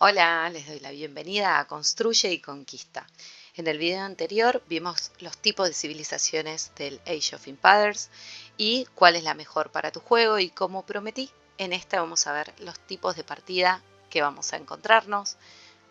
Hola, les doy la bienvenida a Construye y Conquista. En el video anterior vimos los tipos de civilizaciones del Age of Empires y cuál es la mejor para tu juego, y como prometí, en esta vamos a ver los tipos de partida que vamos a encontrarnos.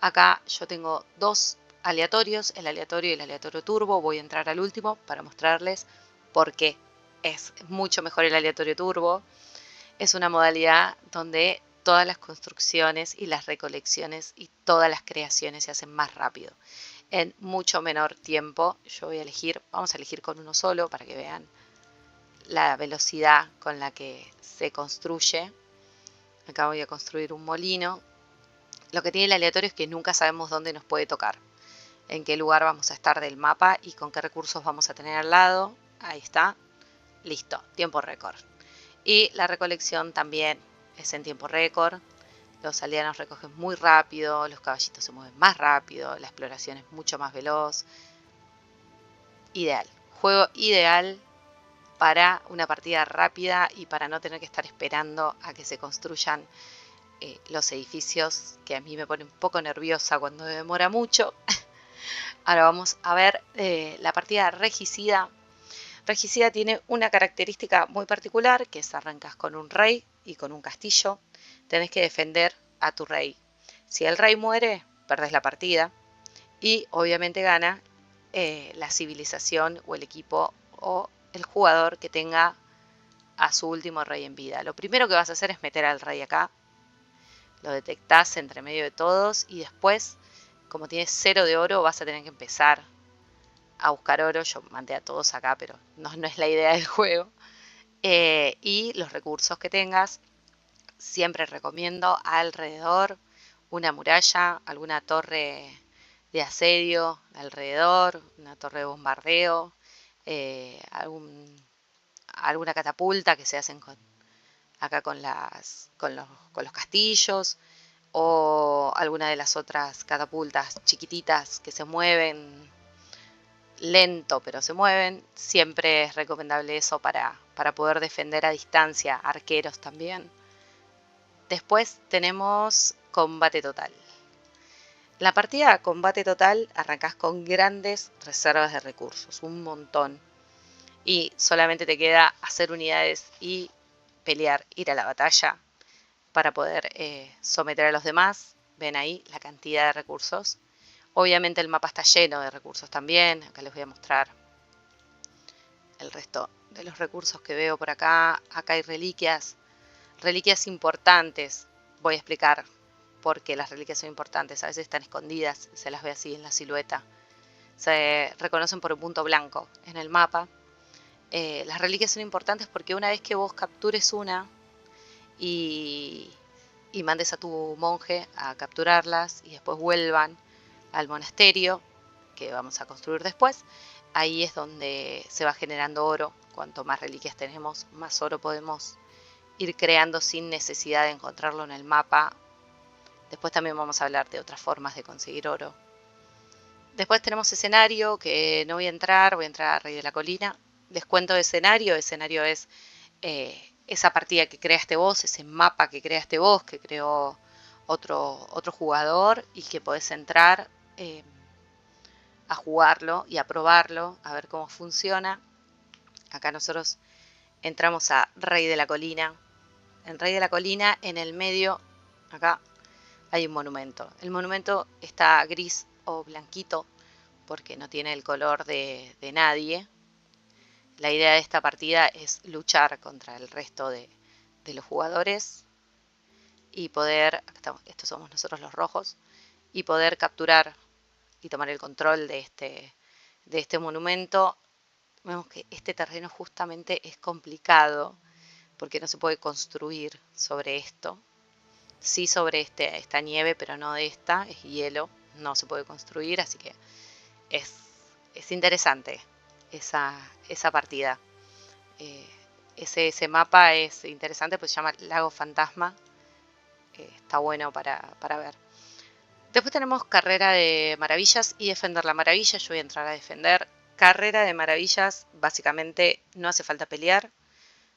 Acá yo tengo dos aleatorios, el aleatorio y el aleatorio turbo. Voy a entrar al último para mostrarles por qué es mucho mejor el aleatorio turbo. Es una modalidad donde todas las construcciones y las recolecciones y todas las creaciones se hacen más rápido, en mucho menor tiempo. Yo voy a elegir, vamos a elegir con uno solo para que vean la velocidad con la que se construye. Acá voy a construir un molino. Lo que tiene el aleatorio es que nunca sabemos dónde nos puede tocar, en qué lugar vamos a estar del mapa y con qué recursos vamos a tener al lado. Ahí está, listo, tiempo récord. Y la recolección también es en tiempo récord. Los aldeanos recogen muy rápido, los caballitos se mueven más rápido, la exploración es mucho más veloz. Ideal. Juego ideal para una partida rápida y para no tener que estar esperando a que se construyan los edificios, que a mí me pone un poco nerviosa cuando demora mucho. Ahora vamos a ver la partida regicida. Regicida tiene una característica muy particular, que es arrancas con un rey y con un castillo. Tenés que defender a tu rey. Si el rey muere, perdés la partida y obviamente gana la civilización o el equipo o el jugador que tenga a su último rey en vida. Lo primero que vas a hacer es meter al rey acá. Lo detectás entre medio de todos y después, como tienes 0 de oro, vas a tener que empezar a buscar oro. Yo mandé a todos acá, pero no es la idea del juego. Y los recursos que tengas. Siempre recomiendo alrededor una muralla, alguna torre de asedio alrededor, una torre de bombardeo, alguna catapulta que se hacen acá con los castillos, o alguna de las otras catapultas chiquititas que se mueven lento, pero se mueven. Siempre es recomendable eso para poder defender a distancia, arqueros también. Después tenemos combate total. La partida combate total arrancas con grandes reservas de recursos, un montón. Y solamente te queda hacer unidades y pelear, ir a la batalla para poder someter a los demás. Ven ahí la cantidad de recursos. Obviamente el mapa está lleno de recursos también. Acá les voy a mostrar el resto de los recursos que veo por acá. Acá hay reliquias. Reliquias importantes. Voy a explicar por qué las reliquias son importantes. A veces están escondidas, se las ve así en la silueta. Se reconocen por un punto blanco en el mapa. Las reliquias son importantes porque una vez que vos captures una y mandes a tu monje a capturarlas y después vuelvan al monasterio que vamos a construir después, ahí es donde se va generando oro. Cuanto más reliquias tenemos, más oro podemos ir creando sin necesidad de encontrarlo en el mapa. Después también vamos a hablar de otras formas de conseguir oro. Después tenemos escenario, que no voy a entrar, voy a entrar a Rey de la Colina. Les cuento de escenario. Escenario es esa partida que creaste vos, ese mapa que creaste vos, que creó otro jugador, y que podés entrar a jugarlo y a probarlo, a ver cómo funciona. Acá nosotros entramos a Rey de la Colina. En Rey de la Colina, en el medio, acá hay un monumento. El monumento está gris o blanquito porque no tiene el color de nadie. La idea de esta partida es luchar contra el resto de los jugadores y poder, estos somos nosotros los rojos, y poder capturar y tomar el control de este monumento. Vemos que este terreno justamente es complicado porque no se puede construir sobre esto. Sí sobre esta nieve, pero no de esta, es hielo, no se puede construir, así que es interesante esa partida. Eh, ese mapa es interesante, pues se llama Lago Fantasma. Está bueno para ver. Después tenemos Carrera de Maravillas y Defender la Maravilla. Yo voy a entrar a defender. Carrera de Maravillas, básicamente no hace falta pelear,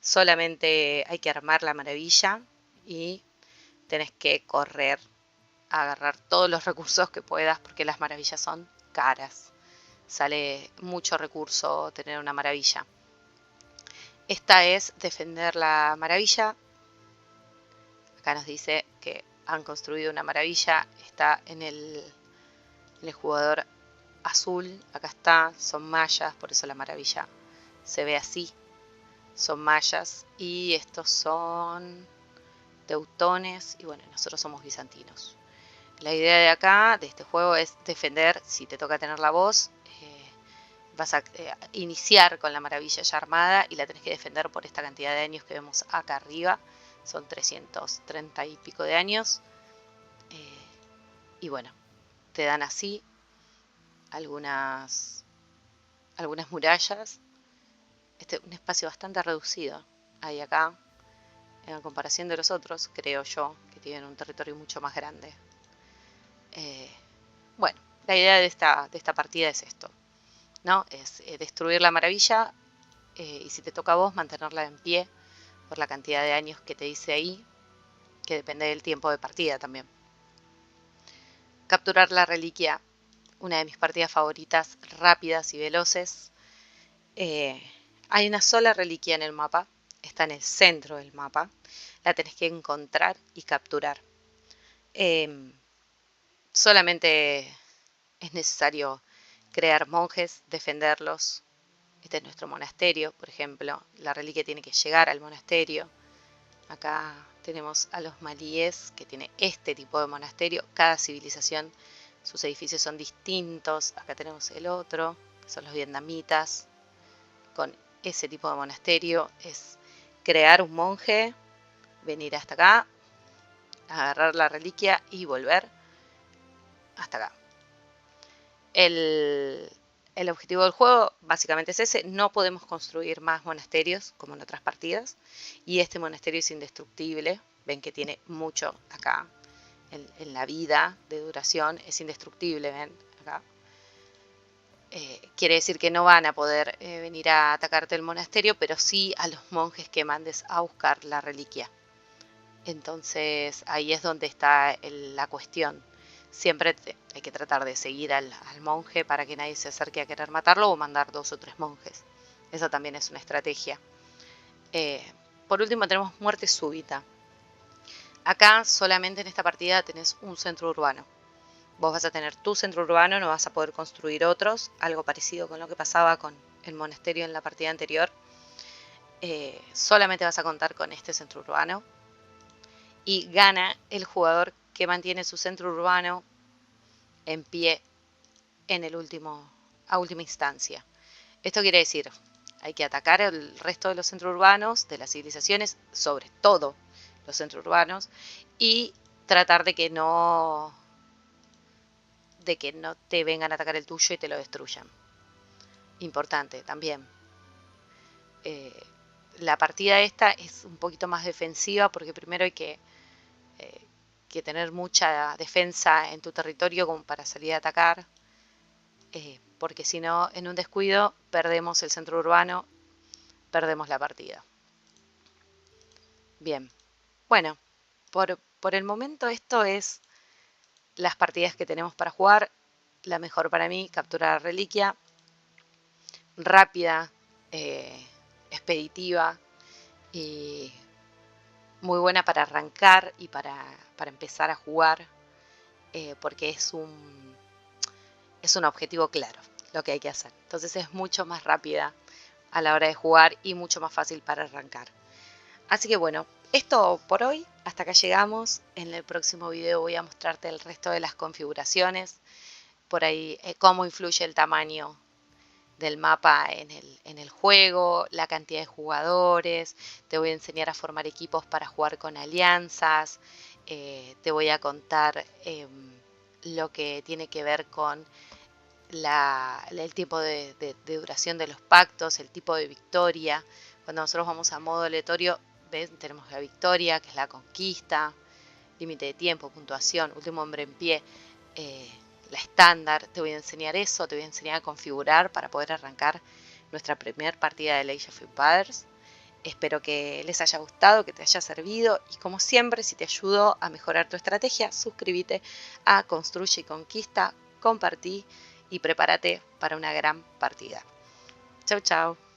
solamente hay que armar la maravilla y tenés que correr a agarrar todos los recursos que puedas porque las maravillas son caras. Sale mucho recurso tener una maravilla. Esta es defender la maravilla. Acá nos dice que han construido una maravilla. Está en el jugador azul. Acá está. Son mayas, por eso la maravilla se ve así. Son mayas. Y estos son teutones. Y bueno, nosotros somos bizantinos. La idea de acá, de este juego, es defender. Si te toca tener la voz, vas a iniciar con la maravilla ya armada y la tenés que defender por esta cantidad de años que vemos acá arriba. Son 330 y pico de años. Y bueno, te dan así algunas murallas. Un espacio bastante reducido hay acá en comparación de los otros, creo yo, que tienen un territorio mucho más grande. Bueno, la idea de esta partida es esto, ¿no? Es destruir la maravilla y si te toca a vos mantenerla en pie por la cantidad de años que te dice ahí, que depende del tiempo de partida también. Capturar la reliquia, una de mis partidas favoritas, rápidas y veloces. Hay una sola reliquia en el mapa, está en el centro del mapa, la tenés que encontrar y capturar. Solamente es necesario crear monjes, defenderlos. Este es nuestro monasterio, por ejemplo. La reliquia tiene que llegar al monasterio. Acá tenemos a los malíes, que tiene este tipo de monasterio. Cada civilización, sus edificios son distintos. Acá tenemos el otro, que son los vietnamitas. Con ese tipo de monasterio es crear un monje, venir hasta acá, agarrar la reliquia y volver hasta acá. El objetivo del juego básicamente es ese. No podemos construir más monasterios como en otras partidas. Y este monasterio es indestructible. Ven que tiene mucho acá. En la vida de duración es indestructible, ven acá. Quiere decir que no van a poder venir a atacarte el monasterio, pero sí a los monjes que mandes a buscar la reliquia. Entonces ahí es donde está la cuestión. Siempre hay que tratar de seguir al monje para que nadie se acerque a querer matarlo o mandar 2 o 3 monjes. Esa también es una estrategia. Por último tenemos muerte súbita. Acá solamente en esta partida tenés un centro urbano. Vos vas a tener tu centro urbano, no vas a poder construir otros. Algo parecido con lo que pasaba con el monasterio en la partida anterior. Solamente vas a contar con este centro urbano. Y gana el jugador que mantiene su centro urbano en pie en a última instancia. Esto quiere decir, hay que atacar el resto de los centros urbanos, de las civilizaciones, sobre todo los centros urbanos, y tratar de que no te vengan a atacar el tuyo y te lo destruyan. Importante también. La partida esta es un poquito más defensiva porque primero hay que tener mucha defensa en tu territorio como para salir a atacar, porque si no, en un descuido perdemos el centro urbano, perdemos la partida. Bien, bueno, por el momento esto es las partidas que tenemos para jugar. La mejor para mí, capturar la reliquia, rápida, expeditiva y muy buena para arrancar y para empezar a jugar, porque es un objetivo claro lo que hay que hacer. Entonces es mucho más rápida a la hora de jugar y mucho más fácil para arrancar. Así que bueno, esto por hoy, hasta acá llegamos. En el próximo video voy a mostrarte el resto de las configuraciones, por ahí cómo influye el tamaño del mapa en el juego, la cantidad de jugadores. Te voy a enseñar a formar equipos para jugar con alianzas. Te voy a contar lo que tiene que ver con el tiempo de duración de los pactos, el tipo de victoria. Cuando nosotros vamos a modo aleatorio, ¿ves? Tenemos la victoria, que es la conquista, límite de tiempo, puntuación, último hombre en pie, la estándar. Te voy a enseñar eso, te voy a enseñar a configurar para poder arrancar nuestra primera partida de Age of Empires. Espero que les haya gustado, que te haya servido y como siempre, si te ayudó a mejorar tu estrategia, suscríbete a Construye y Conquista, compartí y prepárate para una gran partida. Chau, chau.